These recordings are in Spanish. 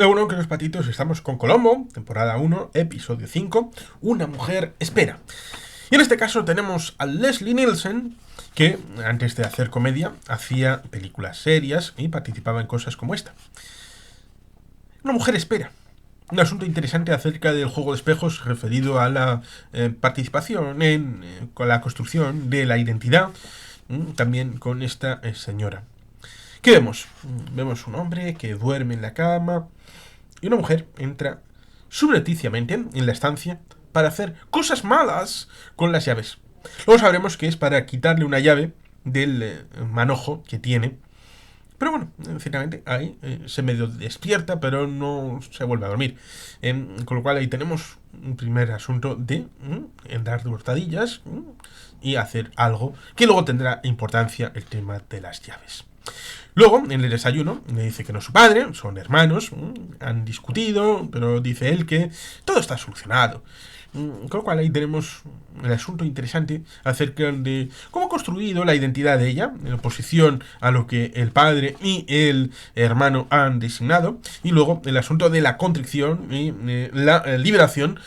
Bueno, que los patitos, estamos con Colombo, temporada 1, episodio 5, Una mujer espera. Y en este caso tenemos a Leslie Nielsen, que antes de hacer comedia hacía películas serias y participaba en cosas como esta. Una mujer espera. Un asunto interesante acerca del juego de espejos referido a la participación con la construcción de la identidad, también con esta señora. ¿Qué vemos? Vemos un hombre que duerme en la cama y una mujer entra subrepticiamente en la estancia para hacer cosas malas con las llaves. Luego sabremos que es para quitarle una llave del manojo que tiene. Pero bueno, ciertamente ahí se medio despierta, pero no se vuelve a dormir. Con lo cual ahí tenemos un primer asunto de dar de hurtadillas y hacer algo que luego tendrá importancia, el tema de las llaves. Luego, en el desayuno, le dice que no es su padre, son hermanos, han discutido, pero dice él que todo está solucionado. Con lo cual ahí tenemos el asunto interesante acerca de cómo ha construido la identidad de ella, en oposición a lo que el padre y el hermano han designado, y luego el asunto de la contrición y la liberación,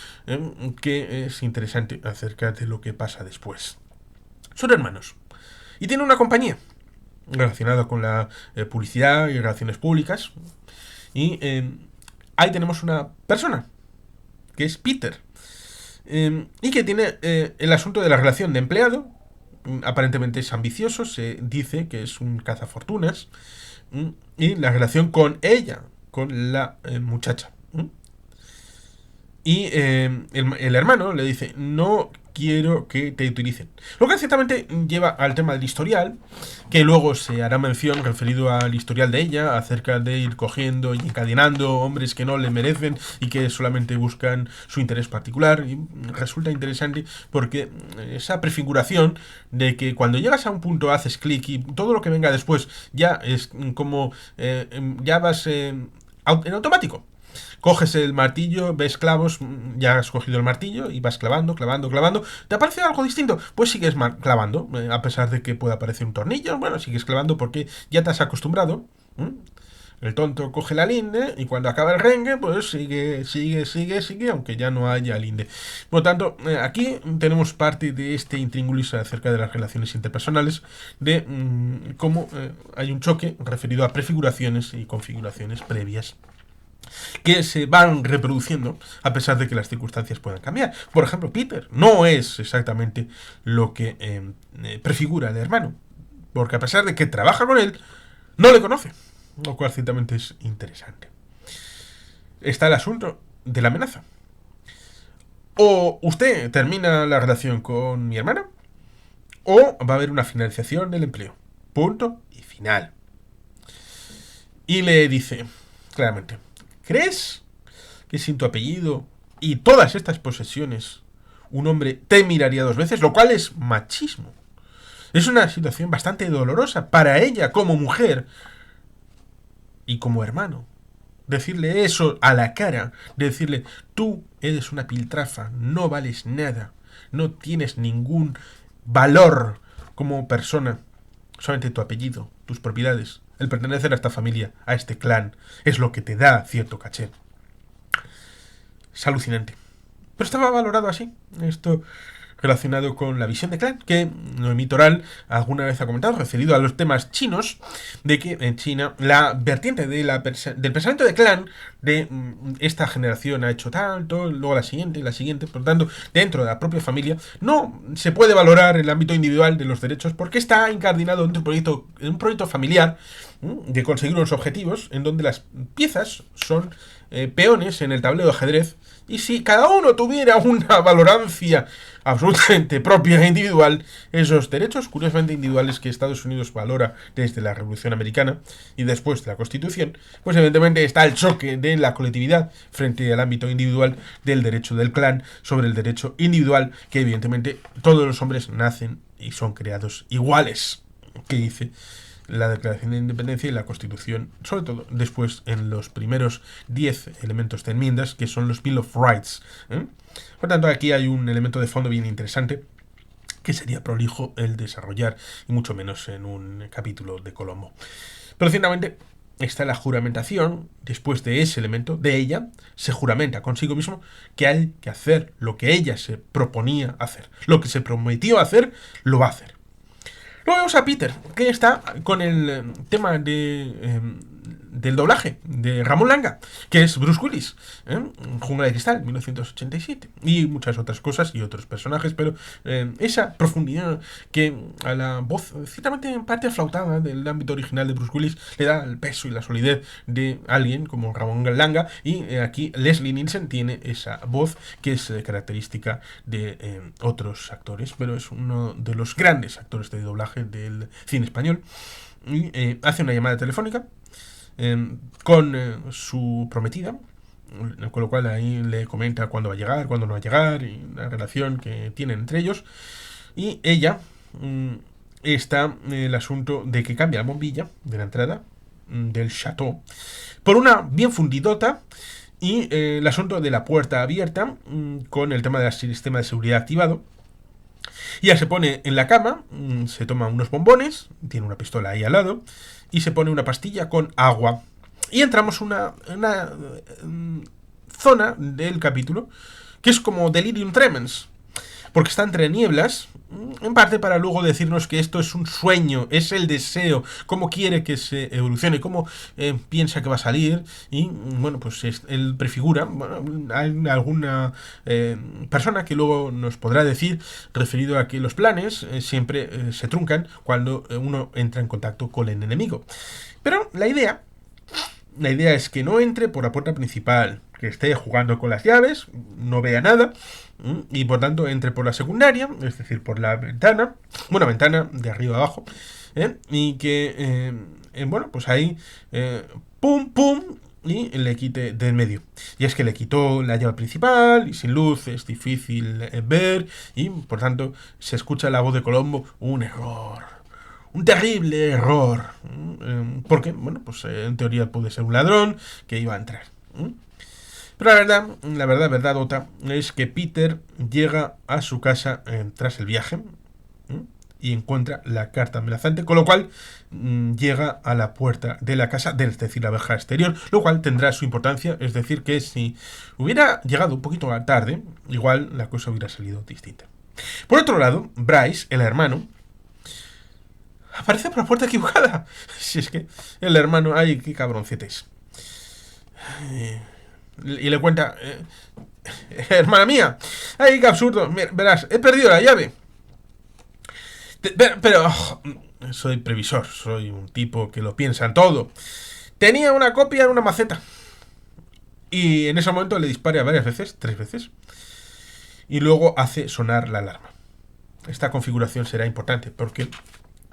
que es interesante acerca de lo que pasa después. Son hermanos y tienen una compañía relacionada con la publicidad y relaciones públicas, y ahí tenemos una persona que es Peter, y que tiene el asunto de la relación de empleado. Aparentemente es ambicioso, se dice que es un cazafortunas, y la relación con ella, con la muchacha. Y el hermano le dice: no quiero que te utilicen. Lo que ciertamente lleva al tema del historial, que luego se hará mención referido al historial de ella, acerca de ir cogiendo y encadenando hombres que no le merecen y que solamente buscan su interés particular. Y resulta interesante porque esa prefiguración de que cuando llegas a un punto haces clic y todo lo que venga después ya es como ya vas en automático. Coges el martillo, ves clavos, ya has cogido el martillo y vas clavando, clavando, clavando. ¿Te aparece algo distinto? Pues sigues clavando, a pesar de que pueda aparecer un tornillo. Bueno, sigues clavando porque ya te has acostumbrado. El tonto coge la linde y cuando acaba el rengue, pues sigue, aunque ya no haya linde. Por lo tanto, aquí tenemos parte de este intríngulis acerca de las relaciones interpersonales, de cómo hay un choque referido a prefiguraciones y configuraciones previas que se van reproduciendo a pesar de que las circunstancias puedan cambiar. Por ejemplo, Peter no es exactamente lo que prefigura el hermano, porque a pesar de que trabaja con él, no le conoce, lo cual ciertamente es interesante. Está el asunto de la amenaza. O usted termina la relación con mi hermana, o va a haber una finalización del empleo. Punto y final. Y le dice claramente: ¿crees que sin tu apellido y todas estas posesiones un hombre te miraría dos veces? Lo cual es machismo. Es una situación bastante dolorosa para ella como mujer y como hermano. Decirle eso a la cara, decirle: tú eres una piltrafa, no vales nada, no tienes ningún valor como persona, solamente tu apellido, tus propiedades, el pertenecer a esta familia, a este clan, es lo que te da cierto caché. Es alucinante. Pero estaba valorado así. Esto relacionado con la visión de clan, que Noemí Toral alguna vez ha comentado, referido a los temas chinos, de que en China la vertiente de del pensamiento de clan de esta generación ha hecho tanto, luego la siguiente, por lo tanto, dentro de la propia familia, no se puede valorar el ámbito individual de los derechos porque está incardinado en un proyecto familiar de conseguir unos objetivos en donde las piezas son peones en el tablero de ajedrez, y si cada uno tuviera una valorancia absolutamente propia e individual, esos derechos curiosamente individuales que Estados Unidos valora desde la Revolución Americana y después de la Constitución, pues evidentemente está el choque de la colectividad frente al ámbito individual del derecho del clan sobre el derecho individual, que evidentemente todos los hombres nacen y son creados iguales, que dice la Declaración de Independencia y la Constitución, sobre todo después en los primeros 10 elementos de enmiendas, que son los Bill of Rights. Por tanto, aquí hay un elemento de fondo bien interesante que sería prolijo el desarrollar, y mucho menos en un capítulo de Colombo. Pero ciertamente está la juramentación. Después de ese elemento, de ella, se juramenta consigo mismo que hay que hacer lo que ella se proponía hacer. Lo que se prometió hacer, lo va a hacer. Luego vemos a Peter, que está con el tema del doblaje de Ramón Langa, que es Bruce Willis, Jungla de Cristal, 1987, y muchas otras cosas y otros personajes, pero esa profundidad que a la voz, ciertamente en parte aflautada del ámbito original de Bruce Willis, le da el peso y la solidez de alguien como Ramón Langa, y aquí Leslie Nielsen tiene esa voz que es característica de otros actores, pero es uno de los grandes actores de doblaje del cine español, y hace una llamada telefónica con su prometida, con lo cual ahí le comenta cuándo va a llegar, cuándo no va a llegar, y la relación que tienen entre ellos. Y ella está el asunto de que cambia la bombilla de la entrada del chateau por una bien fundidota, y el asunto de la puerta abierta con el tema del sistema de seguridad activado. Y ya se pone en la cama, se toma unos bombones, tiene una pistola ahí al lado, y se pone una pastilla con agua. Y entramos una zona del capítulo que es como delirium tremens, porque está entre nieblas, en parte para luego decirnos que esto es un sueño, es el deseo, cómo quiere que se evolucione, cómo piensa que va a salir, y bueno, pues él prefigura, bueno, hay alguna persona que luego nos podrá decir, referido a que los planes siempre se truncan cuando uno entra en contacto con el enemigo. Pero la idea es que no entre por la puerta principal, que esté jugando con las llaves, no vea nada, y por tanto entre por la secundaria, es decir, por la ventana, una ventana de arriba abajo, y que, bueno, pues ahí, pum, pum, y le quite de en medio. Y es que le quitó la llave principal, y sin luz es difícil ver, y por tanto se escucha la voz de Colombo: un error. Un terrible error. Porque, bueno, pues en teoría puede ser un ladrón que iba a entrar. Pero la verdad, Ota, es que Peter llega a su casa tras el viaje y encuentra la carta amenazante, con lo cual llega a la puerta de la casa, es decir, la verja exterior, lo cual tendrá su importancia. Es decir, que si hubiera llegado un poquito tarde, igual la cosa hubiera salido distinta. Por otro lado, Bryce, el hermano, aparece por la puerta equivocada. Si es que el hermano... ¡Ay, qué cabroncetes! Y le cuenta... hermana mía, ¡ay, qué absurdo! Mira, verás, he perdido la llave. Pero soy previsor, soy un tipo que lo piensa en todo. Tenía una copia en una maceta. Y en ese momento le dispara varias veces, 3 veces. Y luego hace sonar la alarma. Esta configuración será importante porque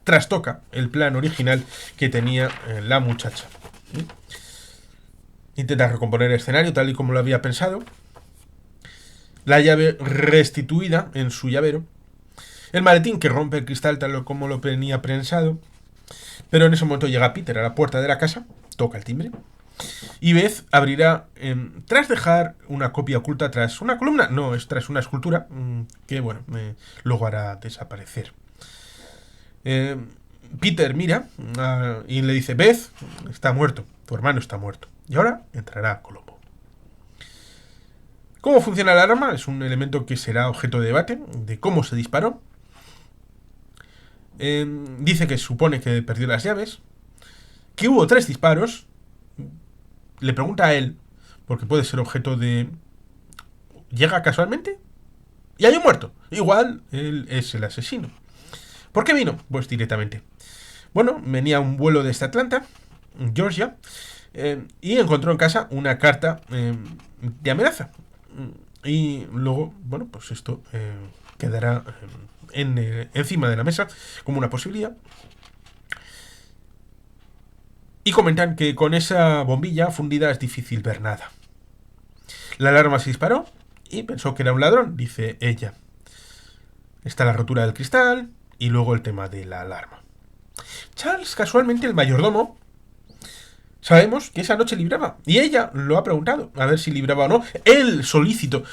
trastoca el plan original que tenía la muchacha. Intenta recomponer el escenario tal y como lo había pensado. La llave restituida en su llavero. El maletín que rompe el cristal tal como lo tenía pensado. Pero en ese momento llega Peter a la puerta de la casa, toca el timbre, y Beth abrirá, tras dejar una copia oculta tras una columna. No, es tras una escultura que, bueno, luego hará desaparecer. Peter mira y le dice: Beth, está muerto, tu hermano está muerto. Y ahora entrará Colombo. ¿Cómo funciona la alarma? Es un elemento que será objeto de debate, de cómo se disparó. Dice que supone que perdió las llaves, que hubo 3 disparos. Le pregunta a él, porque puede ser objeto de... ¿Llega casualmente? Y hay un muerto. Igual él es el asesino. ¿Por qué vino? Pues directamente. Bueno, venía un vuelo desde Atlanta, Georgia, y encontró en casa una carta de amenaza. Y luego, bueno, pues esto quedará encima de la mesa como una posibilidad. Y comentan que con esa bombilla fundida es difícil ver nada. La alarma se disparó y pensó que era un ladrón, dice ella. Está la rotura del cristal y luego el tema de la alarma. Charles, casualmente el mayordomo, sabemos que esa noche libraba. Y ella lo ha preguntado, a ver si libraba o no. Él, solícito,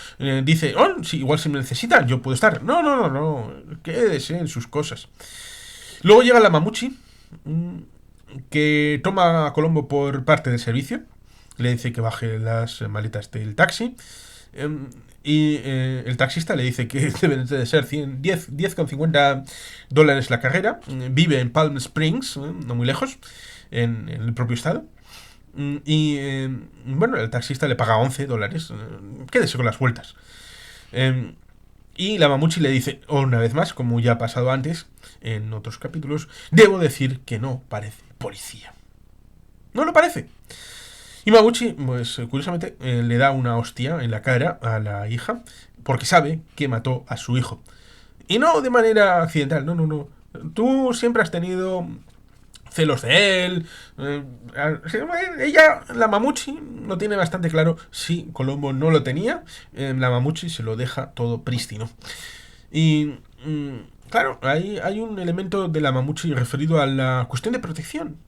dice: oh, sí, igual si me necesitan, yo puedo estar. No, quédese en sus cosas. Luego llega la Mamuchi, que toma a Colombo por parte del servicio, le dice que baje las maletas del taxi, y el taxista le dice que deben de ser 10,50 dólares la carrera, vive en Palm Springs, no muy lejos, en el propio estado. Y bueno, el taxista le paga 11 dólares. Quédese con las vueltas. Y la Mamuchi le dice, una vez más, como ya ha pasado antes en otros capítulos, debo decir que no parece policía. No lo parece. Y Mamuchi, pues curiosamente, le da una hostia en la cara a la hija porque sabe que mató a su hijo. Y no de manera accidental, no, no, no. Tú siempre has tenido celos de él. Ella, la Mamuchi, no tiene bastante claro si Colombo no lo tenía. La Mamuchi se lo deja todo prístino. Y claro, hay un elemento de la Mamuchi referido a la cuestión de protección.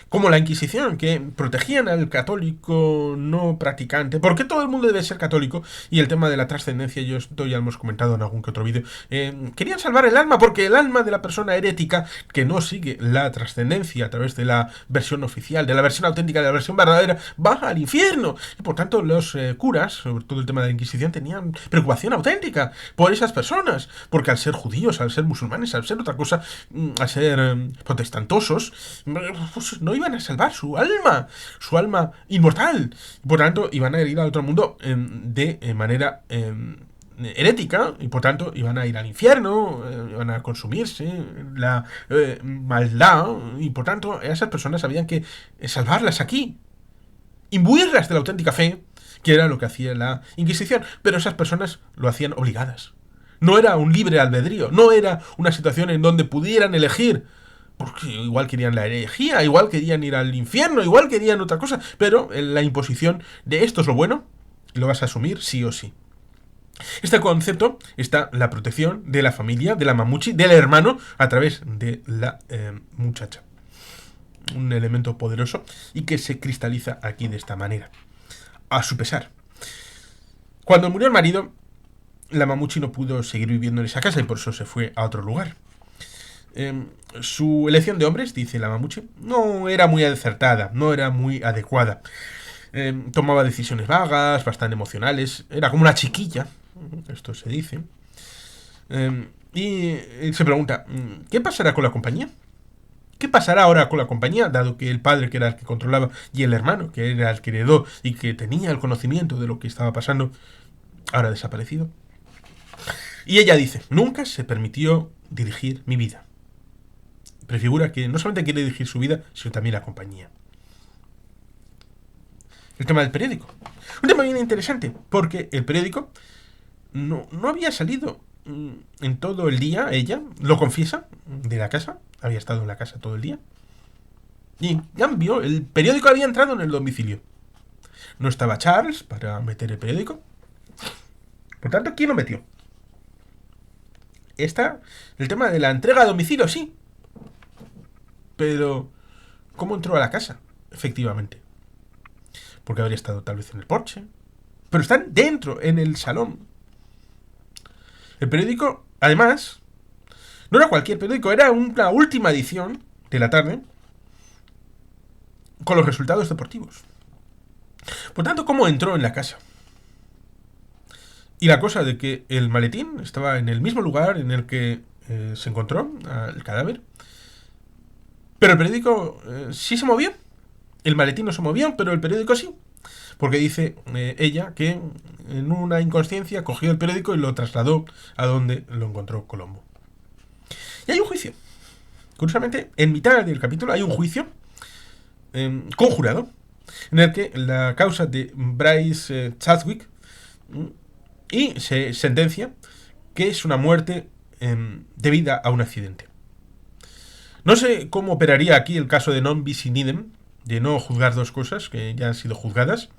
Como la Inquisición, que protegían al católico no practicante, porque todo el mundo debe ser católico, y el tema de la trascendencia, esto ya lo hemos comentado en algún que otro vídeo, querían salvar el alma, porque el alma de la persona herética que no sigue la trascendencia a través de la versión oficial, de la versión auténtica, de la versión verdadera, va al infierno. Y por tanto los curas, sobre todo el tema de la Inquisición, tenían preocupación auténtica por esas personas, porque al ser judíos, al ser musulmanes, al ser otra cosa, al ser protestantosos, pues no iban a salvar su alma inmortal. Por tanto, iban a ir al otro mundo de manera herética, y por tanto iban a ir al infierno, iban a consumirse la maldad, y por tanto esas personas habían que salvarlas aquí, imbuirlas de la auténtica fe, que era lo que hacía la Inquisición, pero esas personas lo hacían obligadas. No era un libre albedrío, no era una situación en donde pudieran elegir, porque igual querían la herejía, igual querían ir al infierno, igual querían otra cosa, pero la imposición de esto es lo bueno, lo vas a asumir sí o sí. Este concepto está la protección de la familia, de la Mamuchi, del hermano, a través de la muchacha. Un elemento poderoso y que se cristaliza aquí de esta manera. A su pesar. Cuando murió el marido, la Mamuchi no pudo seguir viviendo en esa casa y por eso se fue a otro lugar. Su elección de hombres, dice la Mamuchi, no era muy acertada, no era muy adecuada. Tomaba decisiones vagas, bastante emocionales, era como una chiquilla, esto se dice. Y se pregunta, ¿qué pasará con la compañía? ¿Qué pasará ahora con la compañía, dado que el padre, que era el que controlaba, y el hermano, que era el que heredó y que tenía el conocimiento de lo que estaba pasando, ahora ha desaparecido? Y ella dice, nunca se permitió dirigir mi vida. Prefigura que no solamente quiere dirigir su vida, sino también la compañía. El tema del periódico. Un tema bien interesante, porque el periódico no había salido en todo el día, ella lo confiesa, de la casa, había estado en la casa todo el día. Y en cambio, el periódico había entrado en el domicilio. No estaba Charles para meter el periódico. Por tanto, ¿quién lo metió? El tema de la entrega a domicilio, sí. Pero, ¿cómo entró a la casa? Efectivamente. Porque habría estado tal vez en el porche. Pero están dentro, en el salón. El periódico, además, no era cualquier periódico, era una última edición de la tarde con los resultados deportivos. Por tanto, ¿cómo entró en la casa? Y la cosa de que el maletín estaba en el mismo lugar en el que se encontró el cadáver. Pero el periódico sí se movió. El maletín no se movió, pero el periódico sí. Porque dice ella que en una inconsciencia cogió el periódico y lo trasladó a donde lo encontró Colombo. Y hay un juicio. Curiosamente, en mitad del capítulo hay un juicio conjurado en el que la causa de Bryce Chadwick y se sentencia que es una muerte debida a un accidente. No sé cómo operaría aquí el caso de non bis in idem, de no juzgar dos cosas que ya han sido juzgadas.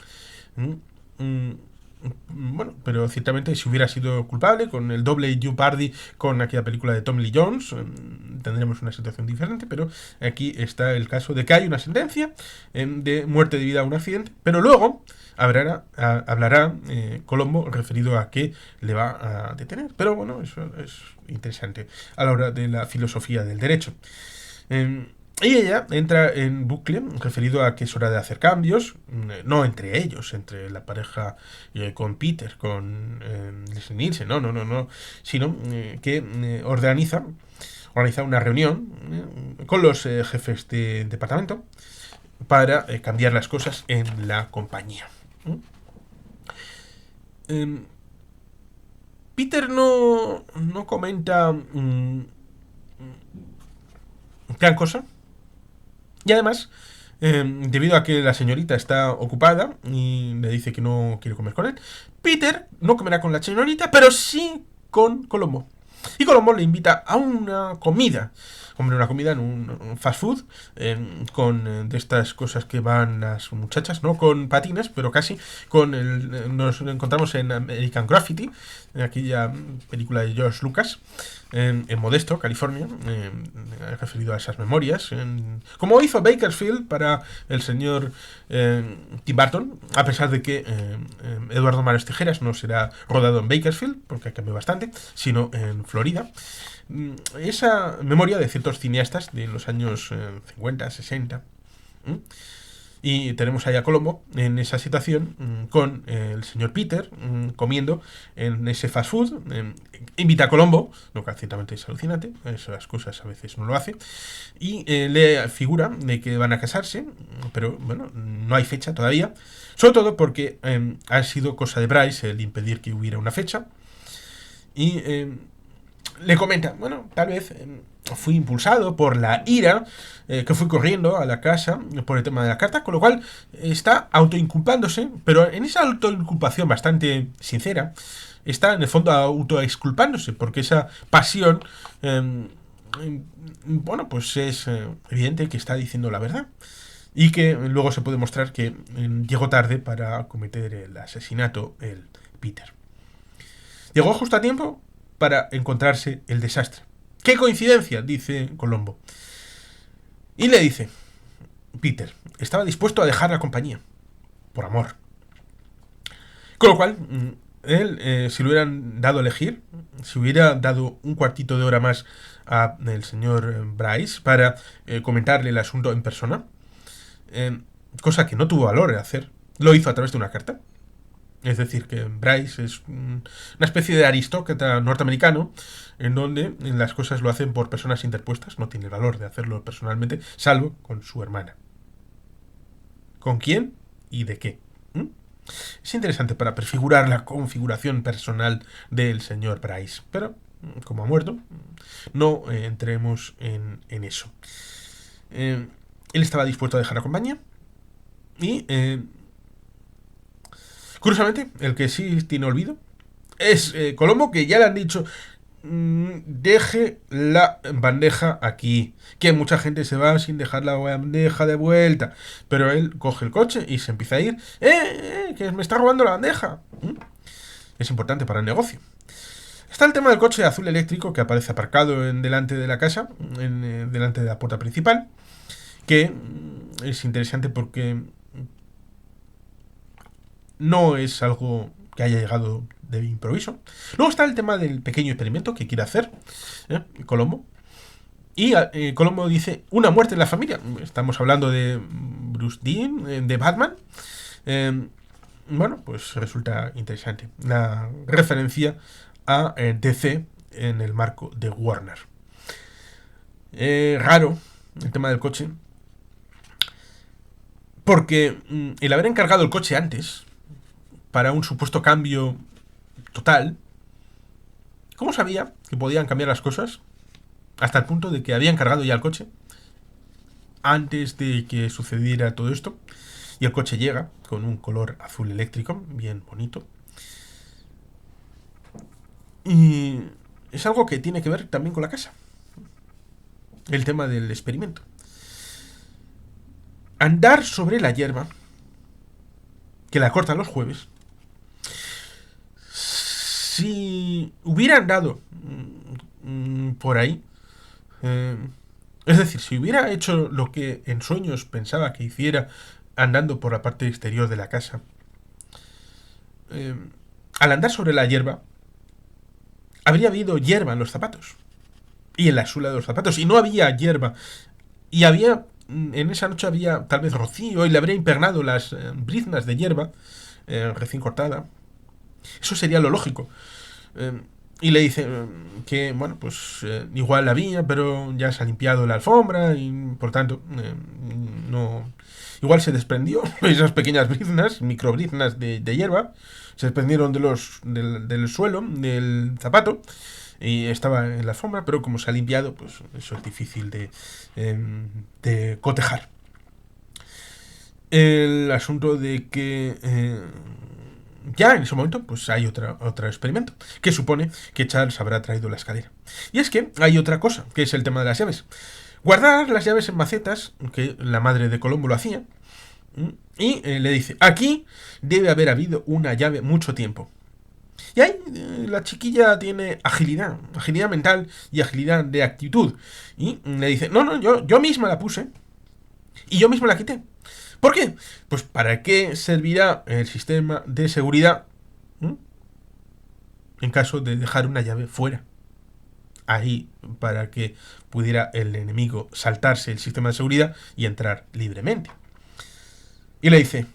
Bueno, pero ciertamente si hubiera sido culpable con el doble Jeopardy con aquella película de Tom Lee Jones, tendremos una situación diferente, pero aquí está el caso de que hay una sentencia de muerte debida a un accidente, pero luego hablará Colombo referido a que le va a detener. Pero bueno, eso es interesante a la hora de la filosofía del derecho. Y ella entra en bucle referido a que es hora de hacer cambios, no entre ellos, entre la pareja con Peter, con Leslie Nielsen, no, sino que organiza una reunión con los jefes de departamento para cambiar las cosas en la compañía. ¿Mm? Peter no comenta gran cosa. Y además, debido a que la señorita está ocupada y le dice que no quiere comer con él, Peter no comerá con la señorita, pero sí con Colombo. Y Colombo le invita a una comida. Hombre, una comida en un fast food, con de estas cosas que van las muchachas, no con patines, pero casi, nos encontramos en American Graffiti, en aquella película de George Lucas, en Modesto, California, referido a esas memorias, como hizo Bakersfield para el señor Tim Burton, a pesar de que Eduardo Manos Tijeras no será rodado en Bakersfield, porque cambió bastante, sino en Florida. Esa memoria de ciertos cineastas de los años 50, 60. Y tenemos ahí a Colombo en esa situación con el señor Peter comiendo en ese fast food. Invita a Colombo, lo que ciertamente es alucinante, esas cosas a veces no lo hace, y le figura de que van a casarse, pero bueno, no hay fecha todavía, sobre todo porque ha sido cosa de Bryce el impedir que hubiera una fecha. Y le comenta, bueno, tal vez fui impulsado por la ira, que fui corriendo a la casa por el tema de la carta, con lo cual está autoinculpándose, pero en esa autoinculpación bastante sincera, está en el fondo autoexculpándose, porque esa pasión, bueno, pues es evidente que está diciendo la verdad. Y que luego se puede mostrar que llegó tarde para cometer el asesinato, el Peter. Llegó justo a tiempo para encontrarse el desastre. ¡Qué coincidencia!, dice Colombo. Y le dice, Peter estaba dispuesto a dejar la compañía, por amor. Con lo cual, él, si le hubieran dado a elegir, si hubiera dado un cuartito de hora más al señor Bryce para comentarle el asunto en persona, cosa que no tuvo valor de hacer, lo hizo a través de una carta. Es decir, que Bryce es una especie de aristócrata norteamericano en donde las cosas lo hacen por personas interpuestas, no tiene el valor de hacerlo personalmente, salvo con su hermana. ¿Con quién y de qué? Es interesante para prefigurar la configuración personal del señor Bryce, pero como ha muerto, no entremos en eso. Él estaba dispuesto a dejar la compañía y curiosamente, el que sí tiene olvido es Colombo, que ya le han dicho, deje la bandeja aquí, que mucha gente se va sin dejar la bandeja de vuelta, pero él coge el coche y se empieza a ir, que me está robando la bandeja. Es importante para el negocio. Está el tema del coche azul eléctrico que aparece aparcado delante de la casa, delante de la puerta principal, que es interesante porque no es algo que haya llegado de improviso. Luego está el tema del pequeño experimento que quiere hacer Colombo. Y Colombo dice, una muerte en la familia. Estamos hablando de Bruce Dean, de Batman. Bueno, pues resulta interesante la referencia a DC en el marco de Warner. Raro el tema del coche, porque el haber encargado el coche antes para un supuesto cambio total, ¿cómo sabía que podían cambiar las cosas? Hasta el punto de que habían cargado ya el coche antes de que sucediera todo esto. Y el coche llega con un color azul eléctrico, bien bonito. Y es algo que tiene que ver también con la casa. El tema del experimento. Andar sobre la hierba, que la cortan los jueves. Si hubiera andado por ahí, es decir, si hubiera hecho lo que en sueños pensaba que hiciera andando por la parte exterior de la casa, al andar sobre la hierba, habría habido hierba en los zapatos y en la suela de los zapatos, y no había hierba Y había, en esa noche había tal vez rocío y le habría impregnado las briznas de hierba recién cortada. Eso sería lo lógico. Eh, y le dice que, bueno, pues igual la había, pero ya se ha limpiado la alfombra y por tanto no. Igual se desprendió esas pequeñas briznas, microbriznas de hierba, se desprendieron del suelo, del zapato, y estaba en la alfombra, pero como se ha limpiado, pues eso es difícil de cotejar. El asunto de que ya en ese momento pues hay otro experimento que supone que Charles habrá traído la escalera. Y es que hay otra cosa, que es el tema de las llaves. Guardar las llaves en macetas, que la madre de Colombo lo hacía, y le dice, aquí debe haber habido una llave mucho tiempo. Y ahí la chiquilla tiene agilidad mental y agilidad de actitud. Y le dice, no, yo misma la puse y yo misma la quité. ¿Por qué? Pues ¿para qué servirá el sistema de seguridad en caso de dejar una llave fuera? Ahí para que pudiera el enemigo saltarse el sistema de seguridad y entrar libremente. Y le dice,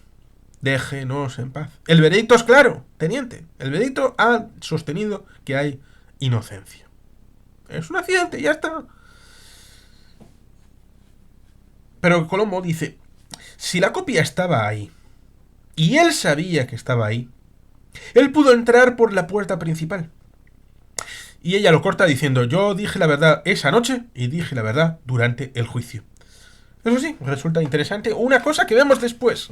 déjenos en paz. El veredicto es claro, teniente. El veredicto ha sostenido que hay inocencia. Es un accidente, ya está. Pero Colombo dice, si la copia estaba ahí, y él sabía que estaba ahí, él pudo entrar por la puerta principal. Y ella lo corta diciendo, yo dije la verdad esa noche y dije la verdad durante el juicio. Eso sí, resulta interesante una cosa que vemos después.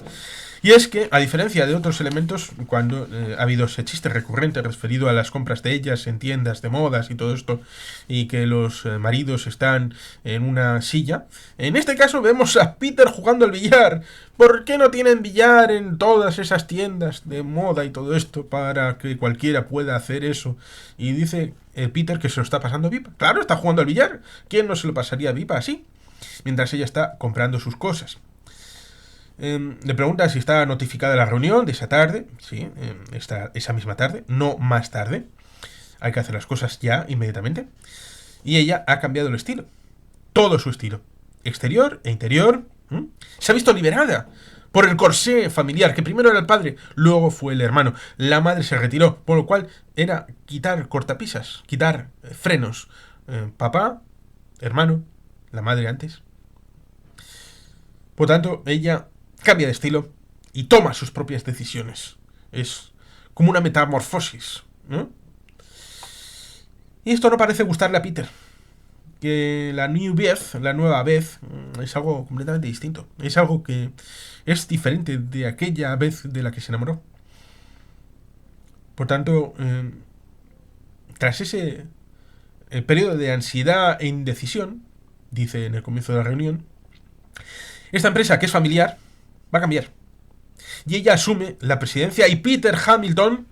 Y es que, a diferencia de otros elementos, cuando ha habido ese chiste recurrente referido a las compras de ellas en tiendas de modas y todo esto, y que los maridos están en una silla, en este caso vemos a Peter jugando al billar. ¿Por qué no tienen billar en todas esas tiendas de moda y todo esto para que cualquiera pueda hacer eso? Y dice Peter que se lo está pasando a Vipa. Claro, está jugando al billar. ¿Quién no se lo pasaría a Vipa así? Mientras ella está comprando sus cosas. Le pregunta si está notificada la reunión de esa tarde. Sí, esa misma tarde, no más tarde. Hay que hacer las cosas ya, inmediatamente. Y ella ha cambiado el estilo. Todo su estilo. Exterior e interior. Se ha visto liberada por el corsé familiar, que primero era el padre, luego fue el hermano. La madre se retiró, por lo cual era quitar cortapisas, quitar frenos. Papá, hermano, la madre antes. Por tanto, ella cambia de estilo y toma sus propias decisiones. Es como una metamorfosis, ¿no? Y esto no parece gustarle a Peter. Que la New Beth, la nueva Beth, es algo completamente distinto. Es algo que es diferente de aquella Beth de la que se enamoró. Por tanto, tras ese periodo de ansiedad e indecisión, dice en el comienzo de la reunión, esta empresa, que es familiar, va a cambiar. Y ella asume la presidencia y Peter Hamilton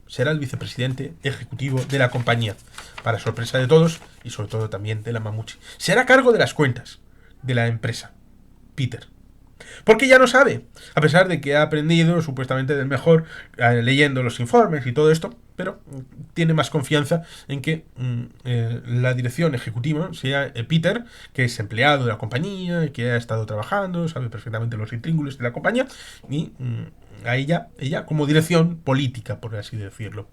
será el vicepresidente ejecutivo de la compañía, para sorpresa de todos y sobre todo también de la Mamuchi. Será a cargo de las cuentas de la empresa, Peter. Porque ya no sabe, a pesar de que ha aprendido supuestamente del mejor leyendo los informes y todo esto, pero tiene más confianza en que la dirección ejecutiva sea Peter, que es empleado de la compañía, que ha estado trabajando, sabe perfectamente los intríngulos de la compañía, y a ella como dirección política, por así decirlo.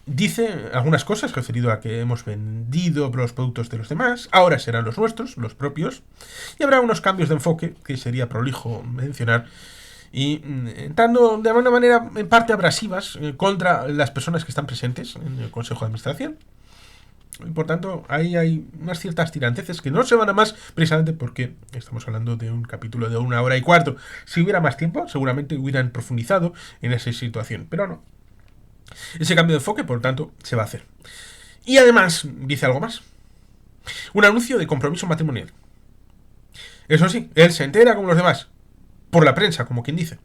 Dice algunas cosas referido a que hemos vendido los productos de los demás, ahora serán los nuestros, los propios, y habrá unos cambios de enfoque que sería prolijo mencionar, y entrando de alguna manera en parte abrasivas contra las personas que están presentes en el Consejo de Administración. Por tanto, ahí hay unas ciertas tiranteces que no se van a más, precisamente porque estamos hablando de un capítulo de 1 hora y cuarto. Si hubiera más tiempo, seguramente hubieran profundizado en esa situación, pero no. Ese cambio de enfoque, por tanto, se va a hacer. Y además, dice algo más. Un anuncio de compromiso matrimonial. Eso sí, él se entera como los demás. Por la prensa, como quien dice.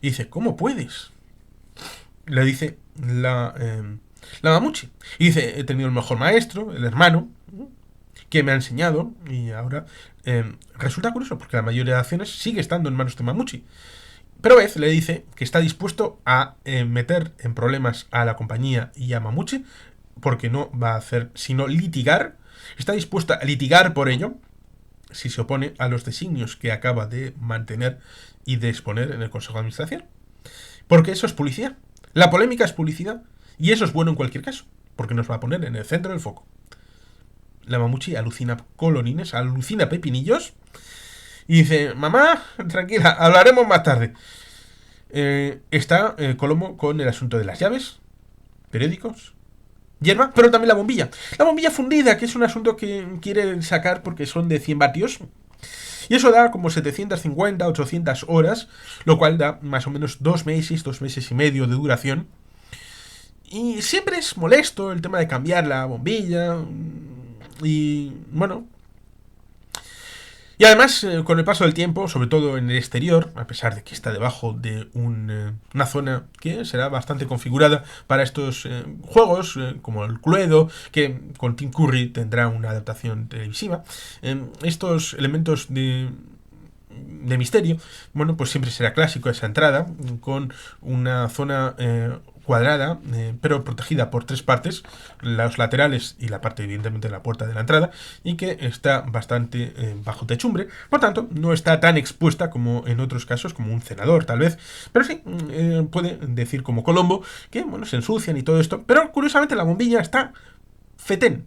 Y dice, ¿cómo puedes? Le dice la Mamuchi. Y dice, he tenido el mejor maestro, el hermano, que me ha enseñado. Y ahora resulta curioso, porque la mayoría de acciones sigue estando en manos de Mamuchi. Pero Beth le dice que está dispuesto a meter en problemas a la compañía y a Mamuchi, porque no va a hacer sino litigar está dispuesta a litigar por ello si se opone a los designios que acaba de mantener y de exponer en el Consejo de Administración. Porque eso es publicidad. La polémica es publicidad y eso es bueno en cualquier caso, porque nos va a poner en el centro del foco. La mamuchi alucina colorines, alucina pepinillos y dice, mamá, tranquila, hablaremos más tarde. Está Colombo con el asunto de las llaves, periódicos, hierba, pero también la bombilla. La bombilla fundida, que es un asunto que quiere sacar porque son de 100 vatios. Y eso da como 750, 800 horas, lo cual da más o menos 2 meses y medio de duración. Y siempre es molesto el tema de cambiar la bombilla. Y bueno. Y además, con el paso del tiempo, sobre todo en el exterior, a pesar de que está debajo de una zona que será bastante configurada para estos juegos, como el Cluedo, que con Tim Curry tendrá una adaptación televisiva, estos elementos de misterio, bueno, pues siempre será clásico esa entrada, con una zona cuadrada, pero protegida por 3 partes, los laterales y la parte evidentemente de la puerta de la entrada, y que está bastante bajo techumbre, por tanto no está tan expuesta como en otros casos, como un cenador tal vez, pero sí, puede decir como Colombo, que bueno, se ensucian y todo esto, pero curiosamente la bombilla está fetén,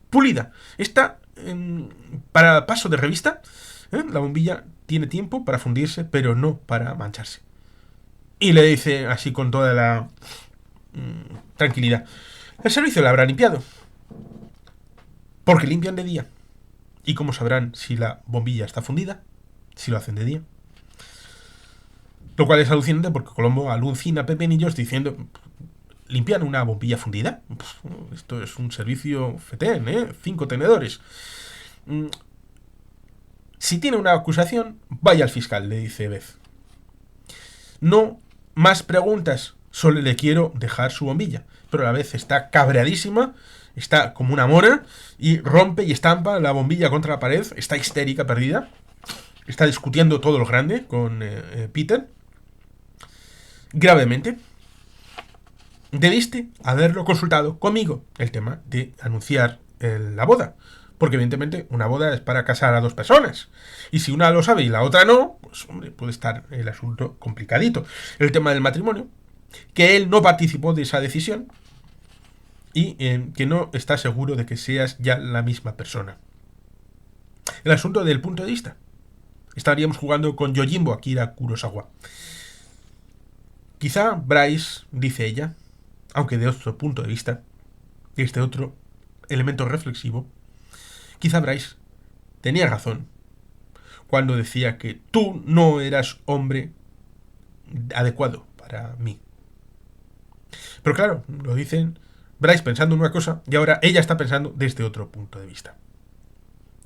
pulida, está para paso de revista, la bombilla tiene tiempo para fundirse, pero no para mancharse. Y le dice así con toda la tranquilidad, el servicio la habrá limpiado, porque limpian de día. ¿Y cómo sabrán si la bombilla está fundida? Si lo hacen de día. Lo cual es alucinante porque Colombo alucina pepinillos diciendo, ¿limpian una bombilla fundida? Esto es un servicio fetén, 5 tenedores. Si tiene una acusación, vaya al fiscal, le dice Beth. No más preguntas, solo le quiero dejar su bombilla. Pero a la vez está cabreadísima, está como una mona y rompe y estampa la bombilla contra la pared, está histérica, perdida. Está discutiendo todo lo grande con Peter. Gravemente. Debiste haberlo consultado conmigo, el tema de anunciar la boda. Porque evidentemente una boda es para casar a 2 personas. Y si una lo sabe y la otra no, pues hombre, puede estar el asunto complicadito. El tema del matrimonio, que él no participó de esa decisión y que no está seguro de que seas ya la misma persona. El asunto del punto de vista. Estaríamos jugando con Yojimbo Akira Kurosawa. Quizá Bryce, dice ella, aunque de otro punto de vista, de este otro elemento reflexivo, quizá Bryce tenía razón cuando decía que tú no eras hombre adecuado para mí. Pero claro, lo dicen Bryce pensando en una cosa y ahora ella está pensando desde otro punto de vista.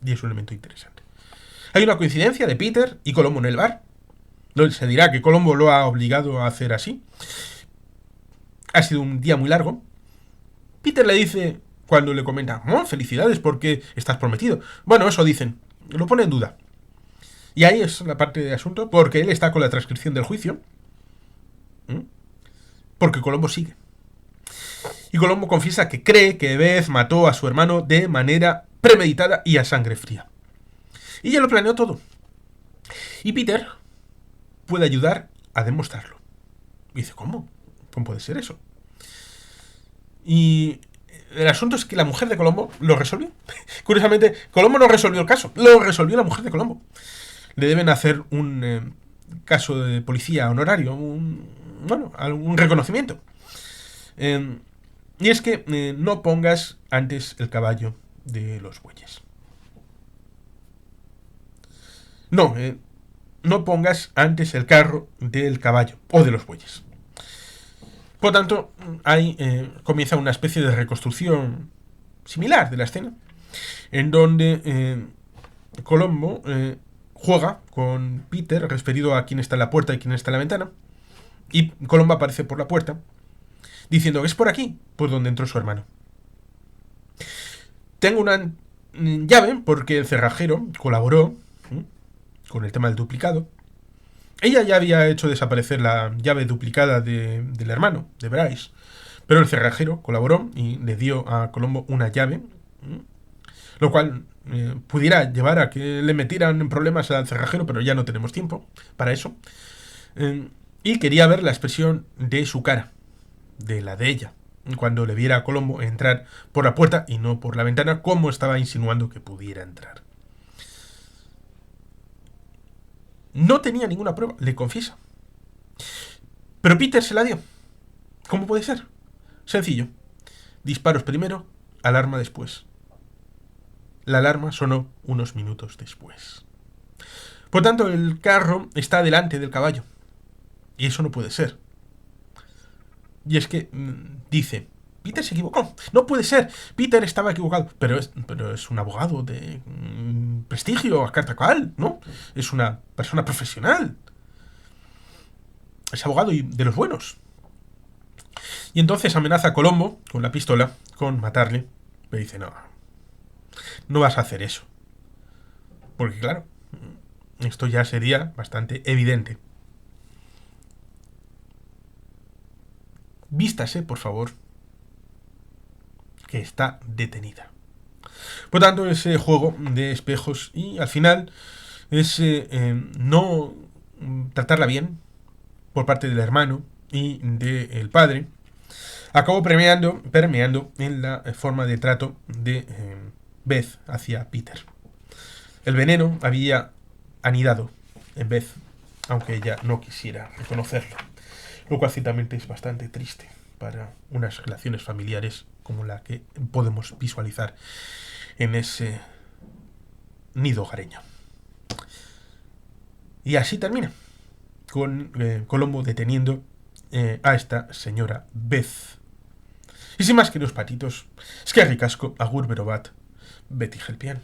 Y es un elemento interesante. Hay una coincidencia de Peter y Colombo en el bar. Se dirá que Colombo lo ha obligado a hacer así. Ha sido un día muy largo. Peter le dice, cuando le comenta, oh, felicidades porque estás prometido. Bueno, eso dicen. Lo pone en duda. Y ahí es la parte de asunto, porque él está con la transcripción del juicio. Porque Colombo sigue. Y Colombo confiesa que cree que Beth mató a su hermano de manera premeditada y a sangre fría. Y ya lo planeó todo. Y Peter puede ayudar a demostrarlo. Y dice, ¿cómo? ¿Cómo puede ser eso? Y el asunto es que la mujer de Colombo lo resolvió. Curiosamente, Colombo no resolvió el caso, lo resolvió la mujer de Colombo. Le deben hacer un caso de policía honorario, un reconocimiento. Y es que no pongas antes el caballo de los bueyes. No pongas antes el carro del caballo o de los bueyes. Por tanto, ahí comienza una especie de reconstrucción similar de la escena, en donde Colombo juega con Peter, referido a quién está en la puerta y quién está en la ventana, y Colombo aparece por la puerta, diciendo, ¿es por aquí? Por donde entró su hermano. Tengo una llave porque el cerrajero colaboró con el tema del duplicado. Ella ya había hecho desaparecer la llave duplicada del hermano, de Bryce, pero el cerrajero colaboró y le dio a Colombo una llave, lo cual pudiera llevar a que le metieran en problemas al cerrajero, pero ya no tenemos tiempo para eso. Y quería ver la expresión de su cara, de la de ella, cuando le viera a Colombo entrar por la puerta y no por la ventana, como estaba insinuando que pudiera entrar. No tenía ninguna prueba, le confiesa. Pero Peter se la dio. ¿Cómo puede ser? Sencillo. Disparos primero, alarma después. La alarma sonó unos minutos después. Por tanto, el carro está delante del caballo. Y eso no puede ser. Y es que dice, Peter se equivocó. No puede ser. Peter estaba equivocado. Pero es un abogado de prestigio a carta cabal, ¿no? Es una persona profesional. Es abogado y de los buenos. Y entonces amenaza a Colombo con la pistola, con matarle. Le dice, no, no vas a hacer eso. Porque claro, esto ya sería bastante evidente. Vístase, por favor, que está detenida. Por tanto, ese juego de espejos y al final ese no tratarla bien por parte del hermano y del padre acabó permeando en la forma de trato de Beth hacia Peter. El veneno había anidado en Beth, aunque ella no quisiera reconocerlo, lo cual ciertamente es bastante triste para unas relaciones familiares como la que podemos visualizar en ese nido hogareño. Y así termina, con Colombo deteniendo a esta señora Beth. Y sin más, queridos patitos, es que ricasco, agur berobat, Betty Gelpian.